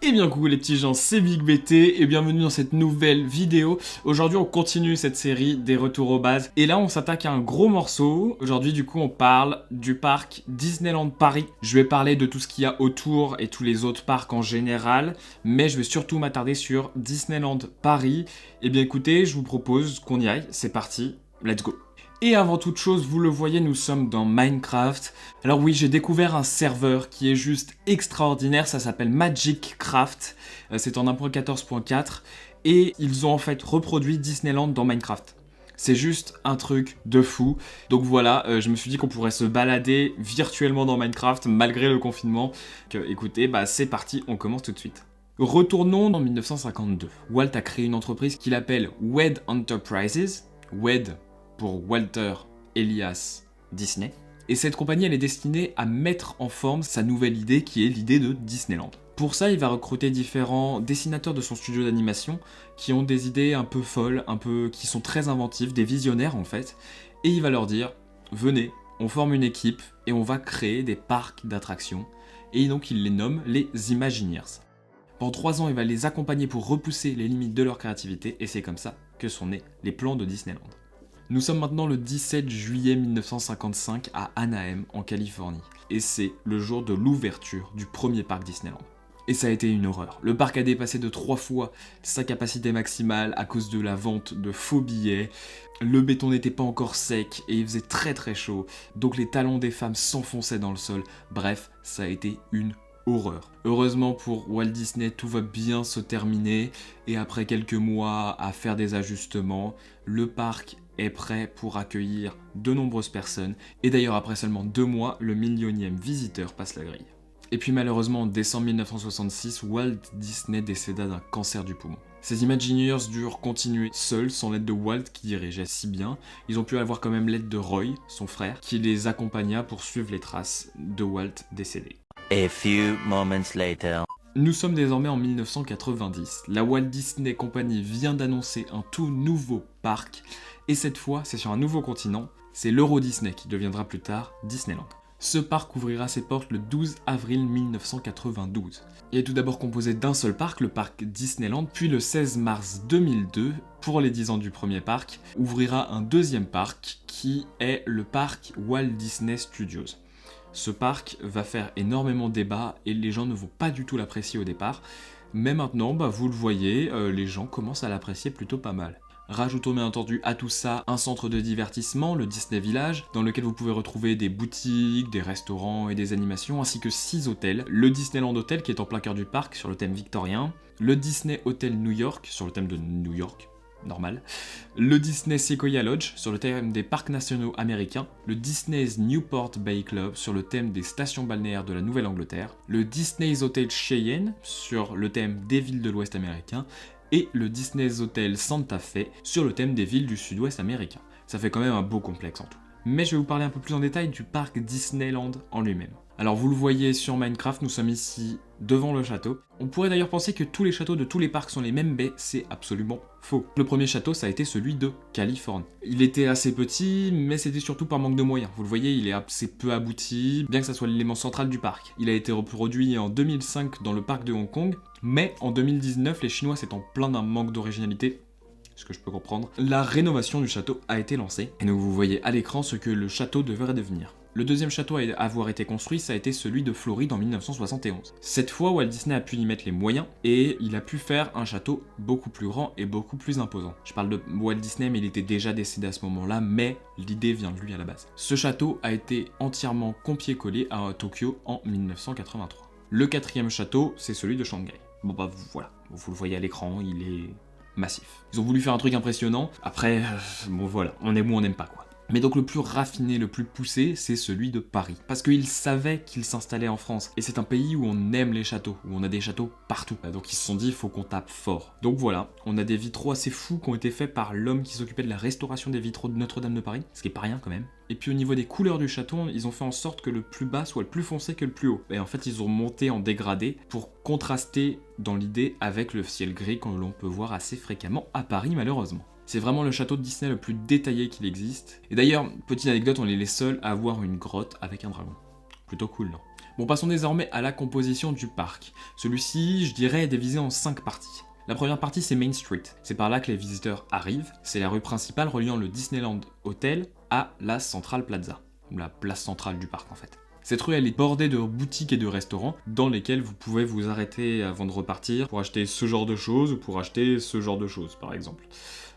Et bien coucou les petits gens, c'est Big BT et bienvenue dans cette nouvelle vidéo. Aujourd'hui on continue cette série des retours aux bases et là on s'attaque à un gros morceau. Aujourd'hui du coup on parle du parc Disneyland Paris. Je vais parler de tout ce qu'il y a autour et tous les autres parcs en général, mais je vais surtout m'attarder sur Disneyland Paris. Et bien écoutez, je vous propose qu'on y aille, c'est parti, let's go. Et avant toute chose, vous le voyez, nous sommes dans Minecraft. Alors oui, j'ai découvert un serveur qui est juste extraordinaire, ça s'appelle Magic Craft. C'est en 1.14.4 et ils ont en fait reproduit Disneyland dans Minecraft. C'est juste un truc de fou. Donc voilà, je me suis dit qu'on pourrait se balader virtuellement dans Minecraft malgré le confinement. Écoutez, c'est parti, on commence tout de suite. Retournons en 1952. Walt a créé une entreprise qu'il appelle WED Enterprises. WED pour Walter Elias Disney. Et cette compagnie, elle est destinée à mettre en forme sa nouvelle idée qui est l'idée de Disneyland. Pour ça, il va recruter différents dessinateurs de son studio d'animation qui ont des idées un peu folles, qui sont très inventives, des visionnaires en fait. Et il va leur dire, venez, on forme une équipe et on va créer des parcs d'attractions. Et donc il les nomme les Imagineers. Pendant 3 ans, il va les accompagner pour repousser les limites de leur créativité et c'est comme ça que sont nés les plans de Disneyland. Nous sommes maintenant le 17 juillet 1955 à Anaheim, en Californie. Et c'est le jour de l'ouverture du premier parc Disneyland. Et ça a été une horreur. Le parc a dépassé de 3 fois sa capacité maximale à cause de la vente de faux billets. Le béton n'était pas encore sec et il faisait très très chaud. Donc les talons des femmes s'enfonçaient dans le sol. Bref, ça a été une horreur. Heureusement pour Walt Disney, tout va bien se terminer. Et après quelques mois à faire des ajustements, le parc est prêt pour accueillir de nombreuses personnes. Et d'ailleurs, après seulement 2 mois, le millionième visiteur passe la grille. Et puis malheureusement, en décembre 1966, Walt Disney décéda d'un cancer du poumon. Ces Imagineers durent continuer seuls, sans l'aide de Walt qui dirigeait si bien. Ils ont pu avoir quand même l'aide de Roy, son frère, qui les accompagna pour suivre les traces de Walt décédé. A few moments later. Nous sommes désormais en 1990. La Walt Disney Company vient d'annoncer un tout nouveau parc. Et cette fois, c'est sur un nouveau continent. C'est l'Euro Disney qui deviendra plus tard Disneyland. Ce parc ouvrira ses portes le 12 avril 1992. Il est tout d'abord composé d'un seul parc, le parc Disneyland, puis le 16 mars 2002, pour les 10 ans du premier parc, ouvrira un deuxième parc qui est le parc Walt Disney Studios. Ce parc va faire énormément débat et les gens ne vont pas du tout l'apprécier au départ, mais maintenant, vous le voyez, les gens commencent à l'apprécier plutôt pas mal. Rajoutons bien entendu à tout ça un centre de divertissement, le Disney Village, dans lequel vous pouvez retrouver des boutiques, des restaurants et des animations, ainsi que 6 hôtels. Le Disneyland Hotel qui est en plein cœur du parc sur le thème victorien, le Disney Hotel New York sur le thème de New York, normal, le Disney Sequoia Lodge sur le thème des parcs nationaux américains, le Disney's Newport Bay Club sur le thème des stations balnéaires de la Nouvelle-Angleterre, le Disney's Hotel Cheyenne sur le thème des villes de l'Ouest américain, et le Disney's Hotel Santa Fe sur le thème des villes du sud-ouest américain. Ça fait quand même un beau complexe en tout. Mais je vais vous parler un peu plus en détail du parc Disneyland en lui-même. Alors vous le voyez sur Minecraft, nous sommes ici devant le château. On pourrait d'ailleurs penser que tous les châteaux de tous les parcs sont les mêmes, mais c'est absolument faux. Le premier château, ça a été celui de Californie. Il était assez petit, mais c'était surtout par manque de moyens. Vous le voyez, il est assez peu abouti, bien que ça soit l'élément central du parc. Il a été reproduit en 2005 dans le parc de Hong Kong, mais en 2019, les Chinois s'étant plaints d'un manque d'originalité, ce que je peux comprendre, la rénovation du château a été lancée. Et donc vous voyez à l'écran ce que le château devrait devenir. Le deuxième château à avoir été construit, ça a été celui de Floride en 1971. Cette fois, Walt Disney a pu y mettre les moyens et il a pu faire un château beaucoup plus grand et beaucoup plus imposant. Je parle de Walt Disney, mais il était déjà décédé à ce moment-là, mais l'idée vient de lui à la base. Ce château a été entièrement copié-collé à Tokyo en 1983. Le quatrième château, c'est celui de Shanghai. Voilà, vous le voyez à l'écran, il est massif. Ils ont voulu faire un truc impressionnant, après, voilà, on aime ou on n'aime pas quoi. Mais donc le plus raffiné, le plus poussé, c'est celui de Paris. Parce qu'ils savaient qu'ils s'installaient en France. Et c'est un pays où on aime les châteaux, où on a des châteaux partout. Donc ils se sont dit, il faut qu'on tape fort. Donc voilà, on a des vitraux assez fous qui ont été faits par l'homme qui s'occupait de la restauration des vitraux de Notre-Dame de Paris. Ce qui est pas rien quand même. Et puis au niveau des couleurs du château, ils ont fait en sorte que le plus bas soit le plus foncé que le plus haut. Et en fait, ils ont monté en dégradé pour contraster dans l'idée avec le ciel gris que l'on peut voir assez fréquemment à Paris malheureusement. C'est vraiment le château de Disney le plus détaillé qu'il existe. Et d'ailleurs, petite anecdote, on est les seuls à avoir une grotte avec un dragon. Plutôt cool, non ? Bon, passons désormais à la composition du parc. Celui-ci, je dirais, est divisé en 5 parties. La première partie, c'est Main Street. C'est par là que les visiteurs arrivent. C'est la rue principale reliant le Disneyland Hotel à la Central Plaza, la place centrale du parc en fait. Cette rue, elle est bordée de boutiques et de restaurants dans lesquels vous pouvez vous arrêter avant de repartir pour acheter ce genre de choses ou pour acheter ce genre de choses, par exemple.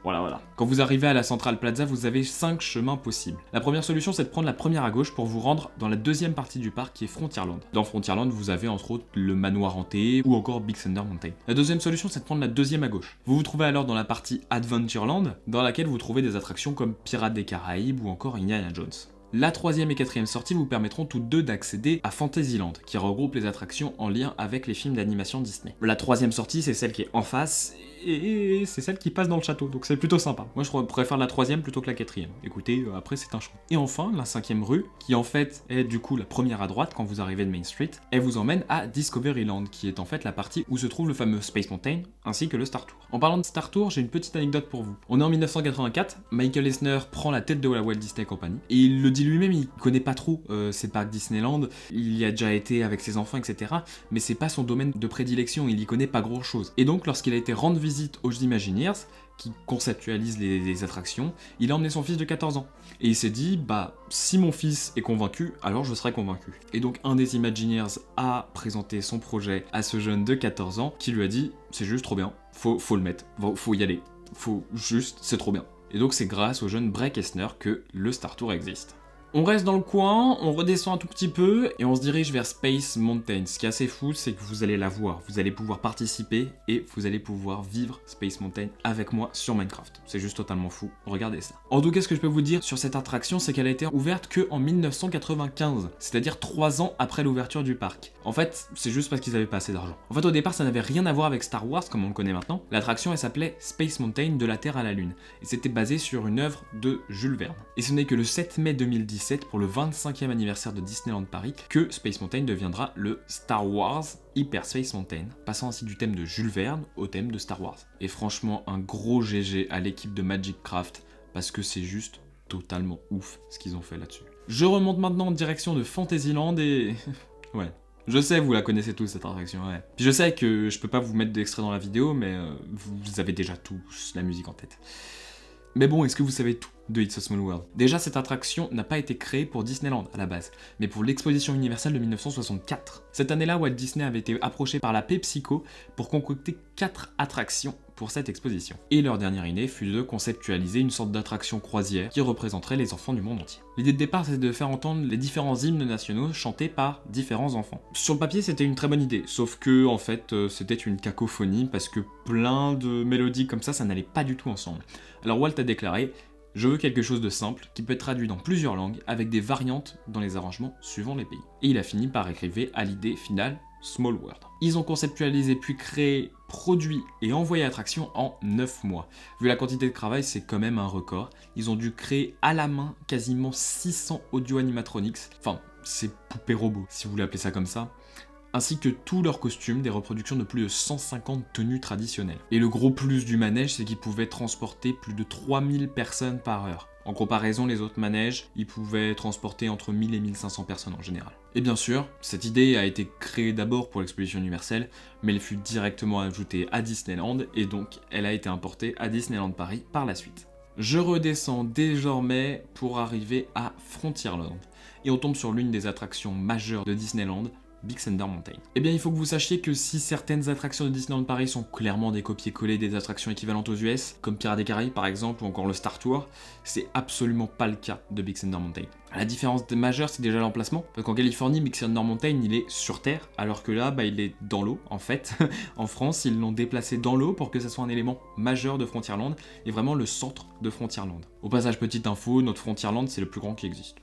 Voilà. Quand vous arrivez à la Central Plaza, vous avez 5 chemins possibles. La première solution, c'est de prendre la première à gauche pour vous rendre dans la deuxième partie du parc qui est Frontierland. Dans Frontierland, vous avez entre autres le manoir hanté ou encore Big Thunder Mountain. La deuxième solution, c'est de prendre la deuxième à gauche. Vous vous trouvez alors dans la partie Adventureland, dans laquelle vous trouvez des attractions comme Pirates des Caraïbes ou encore Indiana Jones. La troisième et quatrième sortie vous permettront toutes deux d'accéder à Fantasyland, qui regroupe les attractions en lien avec les films d'animation Disney. La troisième sortie, c'est celle qui est en face, et c'est celle qui passe dans le château, donc c'est plutôt sympa. Moi je préfère la troisième plutôt que la quatrième. Écoutez, après c'est un choix. Et enfin, la cinquième rue, qui en fait est du coup la première à droite quand vous arrivez de Main Street, elle vous emmène à Discoveryland, qui est en fait la partie où se trouve le fameux Space Mountain, ainsi que le Star Tour. En parlant de Star Tour, j'ai une petite anecdote pour vous. On est en 1984, Michael Eisner prend la tête de la Walt Disney Company, et il le dit lui-même, il connaît pas trop ces parcs Disneyland, il y a déjà été avec ses enfants, etc. Mais c'est pas son domaine de prédilection, il y connaît pas grand chose. Et donc lorsqu'il a été rendre visite aux Imagineers, qui conceptualise les attractions, il a emmené son fils de 14 ans. Et il s'est dit, bah, si mon fils est convaincu, alors je serai convaincu. Et donc un des Imagineers a présenté son projet à ce jeune de 14 ans, qui lui a dit, c'est juste trop bien, faut le mettre, faut y aller, c'est trop bien. Et donc c'est grâce au jeune Breck Eisner que le Star Tour existe. On reste dans le coin, on redescend un tout petit peu et on se dirige vers Space Mountain. Ce qui est assez fou, c'est que vous allez la voir, vous allez pouvoir participer et vous allez pouvoir vivre Space Mountain avec moi sur Minecraft. C'est juste totalement fou, regardez ça. En tout cas, ce que je peux vous dire sur cette attraction, c'est qu'elle a été ouverte qu'en 1995, c'est-à-dire 3 ans après l'ouverture du parc. En fait, c'est juste parce qu'ils avaient pas assez d'argent. En fait, au départ, ça n'avait rien à voir avec Star Wars comme on le connaît maintenant. L'attraction, elle s'appelait Space Mountain de la Terre à la Lune et c'était basé sur une œuvre de Jules Verne. Et ce n'est que le 7 mai 2010 pour le 25e anniversaire de Disneyland Paris que Space Mountain deviendra le Star Wars Hyper Space Mountain, passant ainsi du thème de Jules Verne au thème de Star Wars. Et franchement, un gros GG à l'équipe de Magic Craft, parce que c'est juste totalement ouf ce qu'ils ont fait là-dessus. Je remonte maintenant en direction de Fantasyland et... ouais. Je sais, vous la connaissez tous cette attraction, ouais. Puis je sais que je peux pas vous mettre d'extrait dans la vidéo, mais vous avez déjà tous la musique en tête. Mais bon, est-ce que vous savez tout de It's a Small World? Déjà, cette attraction n'a pas été créée pour Disneyland à la base, mais pour l'exposition universelle de 1964. Cette année-là, Walt Disney avait été approché par la PepsiCo pour concocter 4 attractions pour cette exposition. Et leur dernière idée fut de conceptualiser une sorte d'attraction croisière qui représenterait les enfants du monde entier. L'idée de départ, c'était de faire entendre les différents hymnes nationaux chantés par différents enfants. Sur le papier, c'était une très bonne idée, sauf que, en fait, c'était une cacophonie parce que plein de mélodies comme ça n'allait pas du tout ensemble. Alors Walt a déclaré: je veux quelque chose de simple, qui peut être traduit dans plusieurs langues, avec des variantes dans les arrangements suivant les pays. Et il a fini par écrire à l'idée finale Small World. Ils ont conceptualisé puis créé, produit et envoyé l'attraction en 9 mois. Vu la quantité de travail, c'est quand même un record. Ils ont dû créer à la main quasiment 600 audio animatronics, enfin, ces poupées robots, si vous voulez appeler ça comme ça, ainsi que tous leurs costumes, des reproductions de plus de 150 tenues traditionnelles. Et le gros plus du manège, c'est qu'il pouvait transporter plus de 3000 personnes par heure. En comparaison, les autres manèges, ils pouvaient transporter entre 1000 et 1500 personnes en général. Et bien sûr, cette idée a été créée d'abord pour l'exposition universelle, mais elle fut directement ajoutée à Disneyland, et donc elle a été importée à Disneyland Paris par la suite. Je redescends désormais pour arriver à Frontierland, et on tombe sur l'une des attractions majeures de Disneyland, Big Thunder Mountain. Eh bien, il faut que vous sachiez que si certaines attractions de Disneyland Paris sont clairement des copier-coller des attractions équivalentes aux US, comme Pirates des Caraïbes par exemple, ou encore le Star Tour, c'est absolument pas le cas de Big Thunder Mountain. La différence majeure, c'est déjà l'emplacement, parce qu'en Californie, Big Thunder Mountain, il est sur Terre, alors que là, il est dans l'eau, en fait. En France, ils l'ont déplacé dans l'eau pour que ça soit un élément majeur de Frontierland, et vraiment le centre de Frontierland. Au passage, petite info, notre Frontierland, c'est le plus grand qui existe.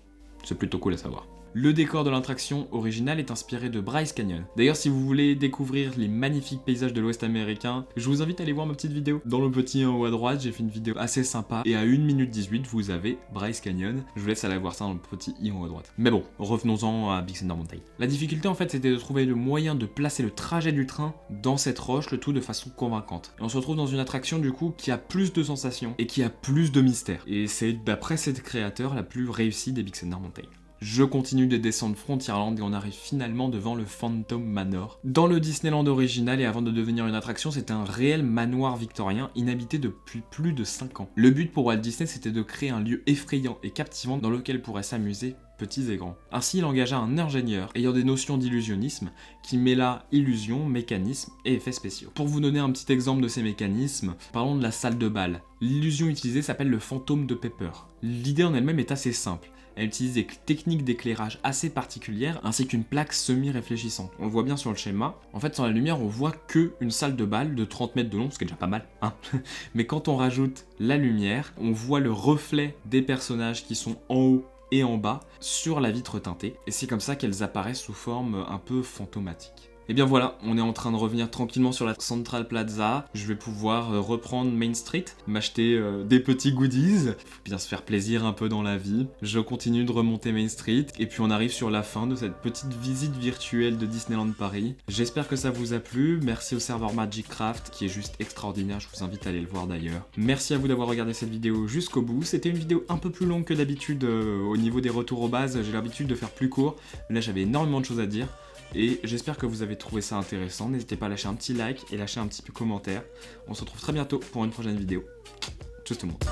C'est plutôt cool à savoir. Le décor de l'attraction originale est inspiré de Bryce Canyon. D'ailleurs, si vous voulez découvrir les magnifiques paysages de l'Ouest américain, je vous invite à aller voir ma petite vidéo. Dans le petit en haut à droite, j'ai fait une vidéo assez sympa, et à 1 minute 18, vous avez Bryce Canyon. Je vous laisse aller voir ça dans le petit i en haut à droite. Mais bon, revenons-en à Big Thunder Mountain. La difficulté, en fait, c'était de trouver le moyen de placer le trajet du train dans cette roche, le tout de façon convaincante. Et on se retrouve dans une attraction, du coup, qui a plus de sensations, et qui a plus de mystère. Et c'est, d'après ces créateurs, la plus réussie des Big Thunder Mountain. Je continue de descendre Frontierland et on arrive finalement devant le Phantom Manor. Dans le Disneyland original et avant de devenir une attraction, c'était un réel manoir victorien inhabité depuis plus de 5 ans. Le but pour Walt Disney, c'était de créer un lieu effrayant et captivant dans lequel pourraient s'amuser petits et grands. Ainsi, il engagea un ingénieur ayant des notions d'illusionnisme qui mêla illusion, mécanisme et effets spéciaux. Pour vous donner un petit exemple de ces mécanismes, parlons de la salle de bal. L'illusion utilisée s'appelle le fantôme de Pepper. L'idée en elle-même est assez simple. Elle utilise des techniques d'éclairage assez particulières ainsi qu'une plaque semi-réfléchissante. On le voit bien sur le schéma. En fait, sans la lumière, on voit que une salle de bal de 30 mètres de long, ce qui est déjà pas mal, hein. Mais quand on rajoute la lumière, on voit le reflet des personnages qui sont en haut et en bas sur la vitre teintée. Et c'est comme ça qu'elles apparaissent sous forme un peu fantomatique. Et bien voilà, on est en train de revenir tranquillement sur la Central Plaza. Je vais pouvoir reprendre Main Street, m'acheter des petits goodies. Faut bien se faire plaisir un peu dans la vie. Je continue de remonter Main Street. Et puis on arrive sur la fin de cette petite visite virtuelle de Disneyland Paris. J'espère que ça vous a plu. Merci au serveur Magic Craft qui est juste extraordinaire. Je vous invite à aller le voir d'ailleurs. Merci à vous d'avoir regardé cette vidéo jusqu'au bout. C'était une vidéo un peu plus longue que d'habitude au niveau des retours aux bases. J'ai l'habitude de faire plus court. Là j'avais énormément de choses à dire. Et j'espère que vous avez trouvé ça intéressant. N'hésitez pas à lâcher un petit like et lâcher un petit commentaire. On se retrouve très bientôt pour une prochaine vidéo. Tchuss tout le monde.